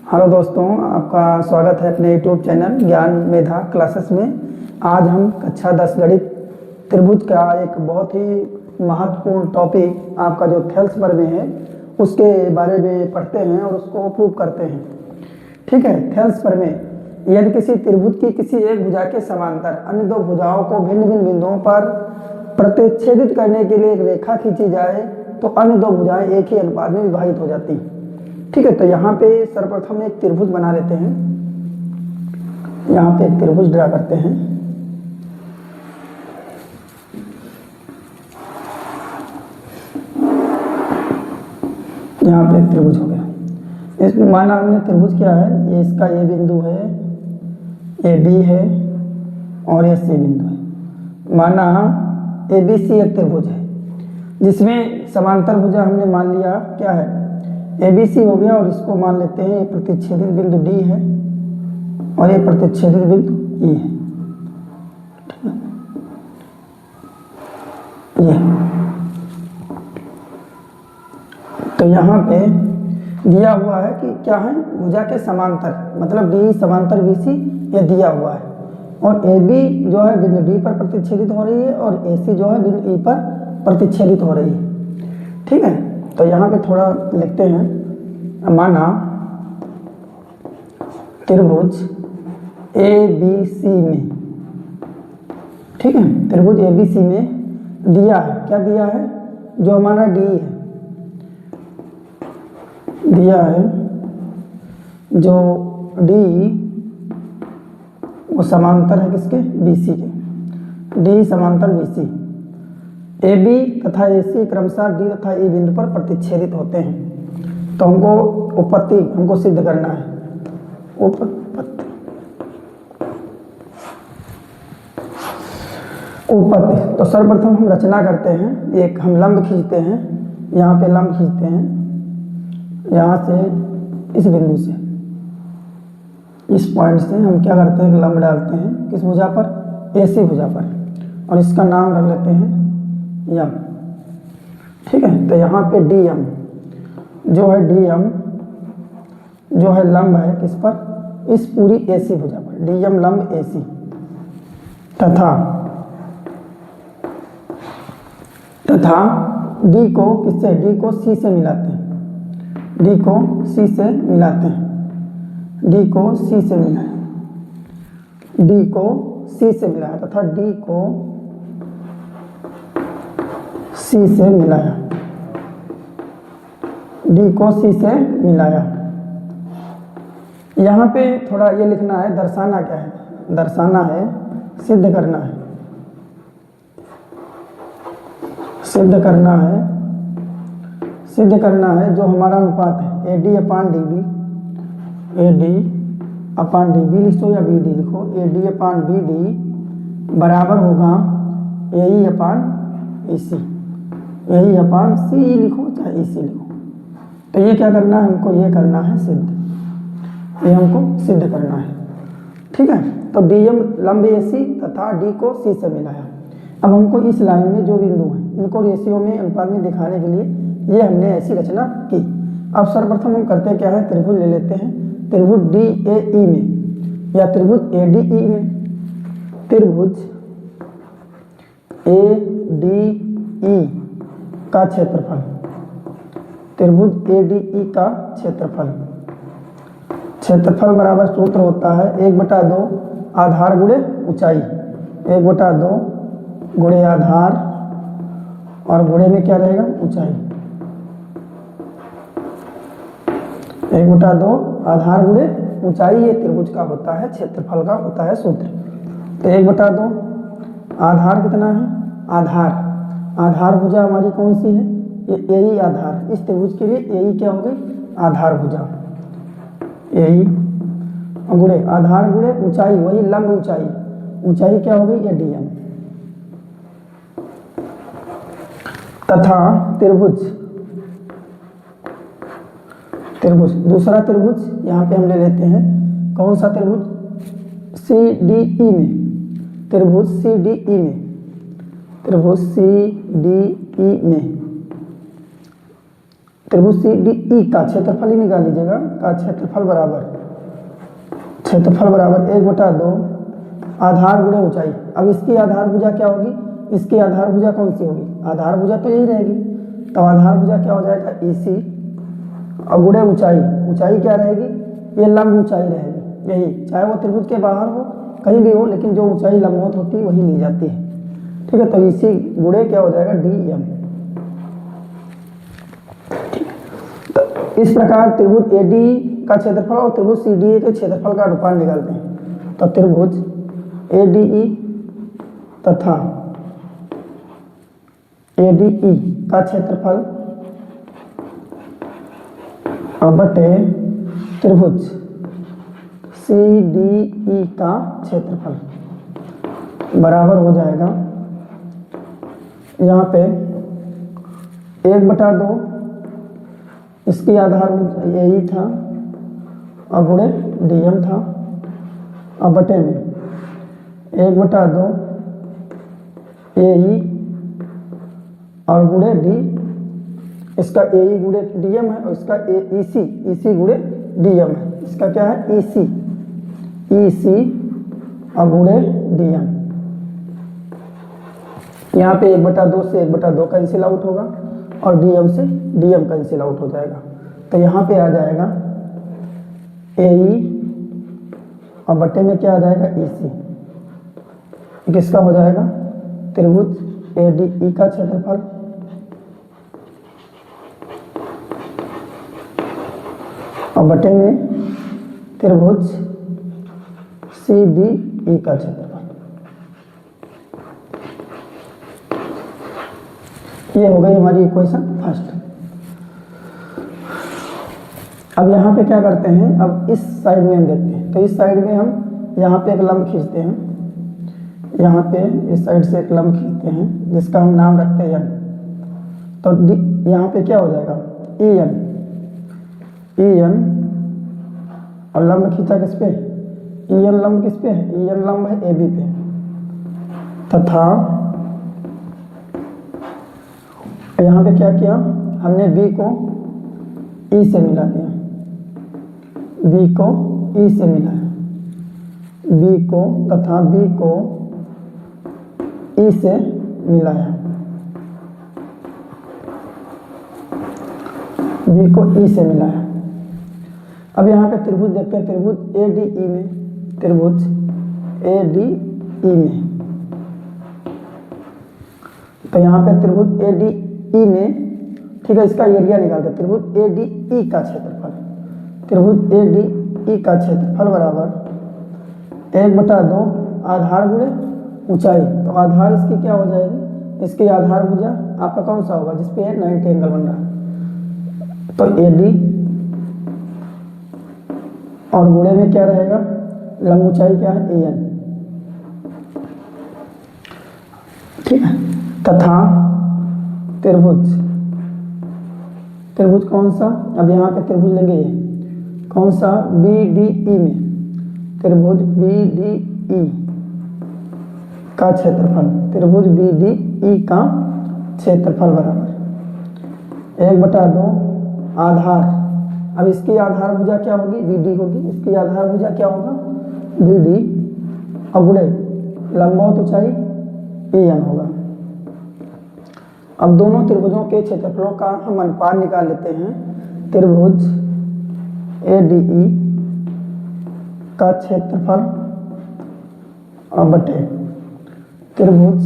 Hello दोस्तों, आपका स्वागत है अपने यूट्यूब चैनल ज्ञान मेधा क्लासेस में। आज हम कक्षा 10 गणित त्रिभुज का एक बहुत ही महत्वपूर्ण टॉपिक आपका जो थेल्स प्रमेय है उसके बारे में पढ़ते हैं और उसको प्रूव करते हैं। ठीक है, थेल्स प्रमेय यदि किसी त्रिभुज की किसी एक भुजा के समांतर अन्य दो भुजाओं को भिन्न भिन्न बिंदुओं पर प्रतिच्छेदित करने के लिए एक रेखा खींची जाए तो अन्य दो भुजाएं एक ही अनुपात में विभाजित हो जाती हैं। ठीक है, तो यहाँ पे सर्वप्रथम एक त्रिभुज बना लेते हैं। यहाँ पे एक त्रिभुज ड्रा करते हैं। यहाँ पे एक त्रिभुज हो गया। इसमें माना हमने त्रिभुज क्या है, ये इसका ये बिंदु है, ये बी है और ये सी बिंदु है। माना ए बी सी एक त्रिभुज है जिसमें समांतर भुजा हमने मान लिया क्या है, ए बी सी हो गया, और इसको मान लेते हैं ये प्रतिच्छेदित बिंदु डी है और ये प्रतिच्छेदित बिंदु ई है। ठीक है, ये तो यहाँ पे दिया हुआ है कि क्या है, भुजा के समांतर, मतलब डी समांतर बी सी ये दिया हुआ है, और ए बी जो है बिंदु डी पर प्रतिच्छेदित हो रही है और ए सी जो है बिंदु ई पर प्रतिच्छेदित हो रही है। ठीक है, तो यहाँ पे थोड़ा लिखते हैं। माना त्रिभुज ए बी सी में, ठीक है, त्रिभुज ए बी सी में दिया है, क्या दिया है, जो हमारा डी है दिया है, जो डी वो समांतर है किसके, बी सी के, डी समांतर बी सी, ए बी तथा ए सी क्रमशः डी तथा ई बिंदु पर प्रतिच्छेदित होते हैं। तो हमको उपपत्ति हमको सिद्ध करना है, उपपत्ति तो सर्वप्रथम हम रचना करते हैं। एक हम लंब खींचते हैं, यहाँ पे लंब खींचते हैं, यहाँ से इस बिंदु से इस पॉइंट से हम क्या करते हैं, लंब डालते हैं किस भुजा पर, ए सी भुजा पर, और इसका नाम रख लेते हैं यम। ठीक है, तो यहाँ पे डी एम जो है, डी एम जो है लंब है किस पर, इस पूरी ए सी भुजा पर, डी एम लंब ए सी, तथा डी को किससे, डी को सी से मिलाते हैं, डी को सी से मिलाते हैं, डी को सी से मिलाया, डी को सी से मिलाया तथा डी को सी से मिलाया, डी को सी से मिलाया। यहाँ पे थोड़ा ये लिखना है, दर्शाना क्या है, दर्शाना है, सिद्ध करना है, सिद्ध करना है, सिद्ध करना है जो हमारा अनुपात है A D upon D B, A D upon D B लिखो या बी डी लिखो, A D upon B D बराबर होगा ए ई अपान ए सी, ए ई अपान सी ई लिखो चाहे ए सी लिखो। तो ये क्या करना है, हमको ये करना है सिद्ध, ये हमको सिद्ध करना है। ठीक है, तो डी एम लंब ए सी तथा डी को सी से मिलाया। अब हमको इस लाइन में जो बिंदु हैं इनको रेशियो में अनुपात में दिखाने के लिए ये हमने ऐसी रचना की। अब सर्वप्रथम हम करते क्या है, त्रिभुज ले लेते हैं, त्रिभुज डी ए ई में या त्रिभुज ए डी ई में, त्रिभुज ए डी ई का क्षेत्रफल, त्रिभुज ए डी ई का क्षेत्रफल, क्षेत्रफल बराबर सूत्र होता है 1/2 आधार गुणे ऊंचाई, 1/2 गुणे आधार और गुणे में क्या रहेगा, ऊंचाई, 1/2 आधार गुणे ऊंचाई, ये त्रिभुज का होता है, क्षेत्रफल का होता है सूत्र। तो 1/2 आधार कितना है, आधार भुजा हमारी कौन सी है, ये ए ई आधार, इस त्रिभुज के लिए ए ई क्या हो गई, आधार भुजा, ए ई गुणे आधार गुणे ऊंचाई, वही लंब ऊंचाई, ऊंचाई क्या हो गई, ये डी एम, तथा त्रिभुज दूसरा त्रिभुज यहाँ पे हम ले लेते हैं, कौन सा त्रिभुज, सी डी ई में, त्रिभुज सी डी ई में, त्रिभुज सी डी ई में त्रिभुज सी डी ई का क्षेत्रफल ही निकाल लीजिएगा, का क्षेत्रफल बराबर 1/2 आधार गुणे ऊंचाई। अब इसकी आधार भुजा क्या होगी, इसकी आधार भुजा कौन सी होगी, आधार भुजा तो यही रहेगी, तो आधार भुजा क्या हो जाएगा EC और गुणे ऊंचाई, ऊंचाई क्या रहेगी, ये लंब ऊंचाई रहेगी, यही चाहे वो त्रिभुज के बाहर हो कहीं भी हो, लेकिन जो ऊंचाई लंबवत होती है वही ली जाती है। ठीक है, तो इसी गुणे क्या हो जाएगा DM। तो इस प्रकार त्रिभुज AD का क्षेत्रफल और त्रिभुज CDE के क्षेत्रफल का अनुपात निकालते हैं। तो त्रिभुज ADE तथा ADE का क्षेत्रफल बटे त्रिभुज CDE का क्षेत्रफल बराबर हो जाएगा, यहाँ पे 1/2 इसकी आधार यही था और गुणे DM था, और बटे में 1/2 AE और गुणे D, इसका AE गुणे DM है और इसका EC गुणे DM है, इसका क्या है EC और गुणे DM। यहाँ पे 1/2 से 1/2 कैंसिल आउट होगा और DM से DM कैंसिल आउट हो जाएगा, तो यहाँ पे आ जाएगा AE और बटे में क्या आ जाएगा EC, किसका हो जाएगा त्रिभुज ADE का क्षेत्रफल और बटे में त्रिभुज CDE का क्षेत्रफल। ये हो गई हमारी इक्वेशन फर्स्ट। अब यहाँ पे क्या करते हैं, अब इस साइड में हम देखते हैं, तो इस साइड में हम यहाँ पे एक लंब खींचते हैं, यहाँ पे इस साइड से एक लंब खींचते हैं जिसका हम नाम रखते हैं N। तो यहाँ पे क्या हो जाएगा EN और लंब खींचा किस पे, EN लंब किस पे है, EN लंब है AB पे, तथा यहाँ पे क्या किया हमने B को E से मिला दिया, B को E से मिलाया, B को तथा B को E से मिलाया, B को E से मिलाया। अब यहाँ पे त्रिभुज देखते हैं, त्रिभुज ADE में, त्रिभुज ADE में, तो यहाँ पे त्रिभुज ADE में, ठीक है, इसका एरिया निकालते हैं, त्रिभुज ADE का क्षेत्रफल, त्रिभुज ADE का क्षेत्रफल बराबर 1/2 आधार गुणे ऊंचाई, तो आधार इसकी क्या हो जाएगी, इसकी आधार भुजा आपका कौन सा होगा जिसपे 90 एंगल बन रहा है, तो AD और गुणे में क्या रहेगा, लंब ऊंचाई क्या है AN, ठीक है, तथा त्रिभुज, त्रिभुज कौन सा, अब यहाँ पे त्रिभुज लेंगे कौन सा BDE में, त्रिभुज BDE का क्षेत्रफल, त्रिभुज BDE का क्षेत्रफल बराबर 1/2 आधार, अब इसकी आधार भुजा क्या होगी BD होगी, इसकी आधार भुजा क्या होगा BD और गुणे लंबवत ऊंचाई AN होगा। अब दोनों त्रिभुजों के क्षेत्रफलों का हम अनुपात निकाल लेते हैं, त्रिभुज ADE का क्षेत्रफल और बटे त्रिभुज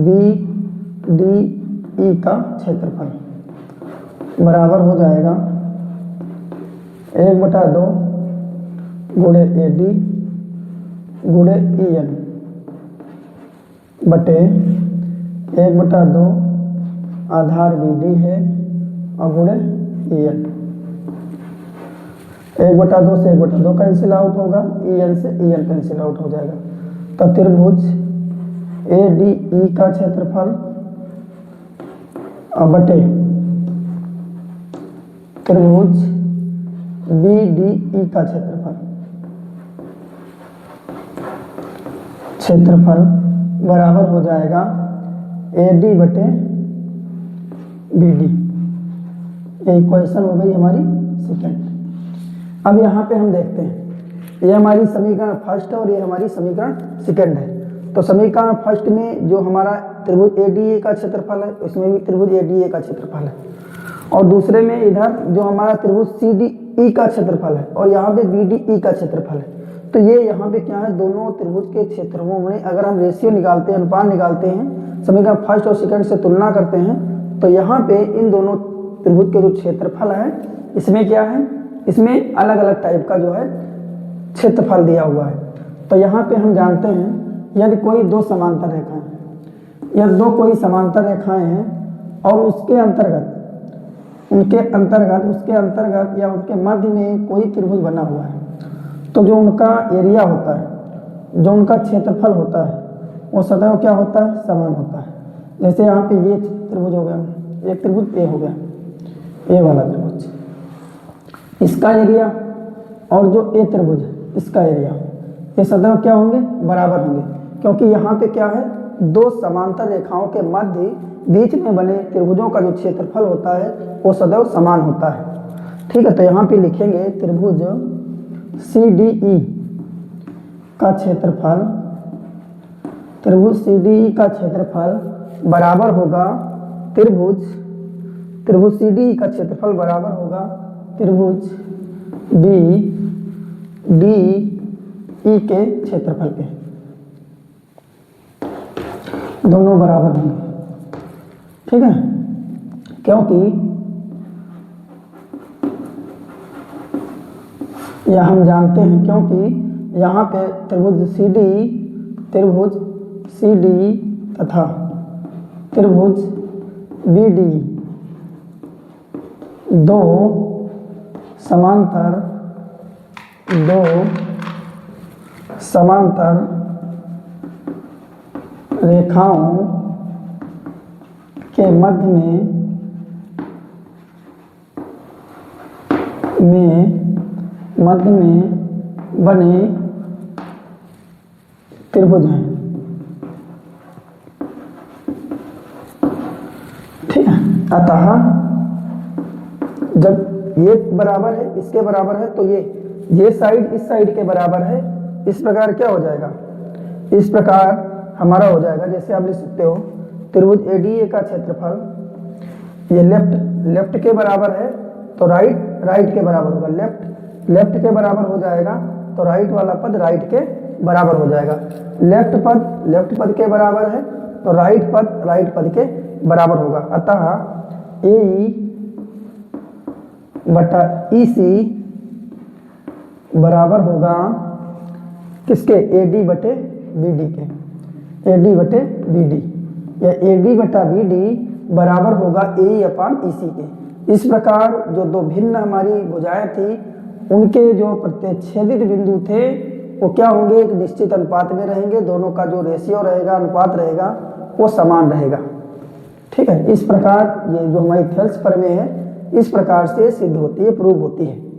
BDE का क्षेत्रफल बराबर हो जाएगा 1/2 गुणे AD गुणे EN बटे 1/2 आधार BD है और गुणे EN, 1/2 से 1/2 कैंसिल आउट होगा, EN से EN कैंसिल आउट हो जाएगा, तो त्रिभुज ADE का क्षेत्रफल और बटे त्रिभुज BDE का क्षेत्रफल बराबर हो जाएगा AD बटे BD। ये इक्वेशन हो गई हमारी सेकेंड। अब यहाँ पे हम देखते हैं, ये हमारी समीकरण फर्स्ट है और ये हमारी समीकरण सेकेंड है। तो समीकरण फर्स्ट में जो हमारा त्रिभुज ADA का क्षेत्रफल है, उसमें भी त्रिभुज ADA का क्षेत्रफल है, और दूसरे में इधर जो हमारा त्रिभुज CDE का क्षेत्रफल है और यहाँ पे BDE का क्षेत्रफल है। तो ये यहाँ पे क्या है, दोनों त्रिभुज के क्षेत्रों में अगर हम रेशियो निकालते हैं, अनुपात निकालते हैं, समीकरण फर्स्ट और सेकंड से तुलना करते हैं, तो यहाँ पे इन दोनों त्रिभुज के जो क्षेत्रफल है, इसमें क्या है, इसमें अलग अलग टाइप का जो है क्षेत्रफल दिया हुआ है। तो यहाँ पे हम जानते हैं, यदि कोई दो समांतर रेखाएं, यदि दो कोई समांतर रेखाएं हैं और उसके अंतर्गत उसके अंतर्गत या उनके मध्य में कोई त्रिभुज बना हुआ है, तो जो उनका एरिया होता है, जो उनका क्षेत्रफल होता है, वो सदैव क्या होता है, समान होता है। जैसे यहाँ पे ये त्रिभुज हो गया, एक त्रिभुज ए हो गया, ए वाला त्रिभुज, इसका एरिया और जो ए त्रिभुज है इसका एरिया, ये सदैव क्या होंगे, बराबर होंगे, क्योंकि यहाँ पे क्या है, दो समांतर रेखाओं के मध्य बीच में बने त्रिभुजों का जो क्षेत्रफल होता है वो सदैव समान होता है। ठीक है, तो यहाँ पे लिखेंगे त्रिभुज CDE का क्षेत्रफल, त्रिभुज CDE का क्षेत्रफल बराबर होगा त्रिभुज CDE का क्षेत्रफल बराबर होगा त्रिभुज BDE के क्षेत्रफल के, दोनों बराबर होंगे। ठीक है, क्योंकि यह हम जानते हैं, क्योंकि यहाँ पे त्रिभुज CDE तथा त्रिभुज BDE दो समांतर रेखाओं के मध्य में बने त्रिभुज हैं। ठीक है, अतः जब ये बराबर है, इसके बराबर है, तो ये साइड इस साइड के बराबर है, इस प्रकार क्या हो जाएगा, इस प्रकार हमारा हो जाएगा, जैसे आप लिख सकते हो त्रिभुज ADA का क्षेत्रफल ये लेफ्ट के बराबर है, तो राइट के बराबर होगा, लेफ्ट के बराबर हो जाएगा, तो राइट वाला पद राइट के बराबर हो जाएगा। लेफ्ट पद के बराबर है, तो राइट पद के बराबर होगा। अतः AE बटा EC बराबर होगा किसके, AD बटे BD के, AD बटे BD, या AD बटा BD बराबर होगा AE अपान EC के। इस प्रकार जो दो भिन्न हमारी भुजाएं थी, उनके जो प्रतिच्छेदित बिंदु थे वो क्या होंगे, एक निश्चित अनुपात में रहेंगे, दोनों का जो रेशियो रहेगा, अनुपात रहेगा, वो समान रहेगा। ठीक है, इस प्रकार ये जो हमारी थेल्स प्रमेय है, इस प्रकार से सिद्ध होती है, प्रूव होती है।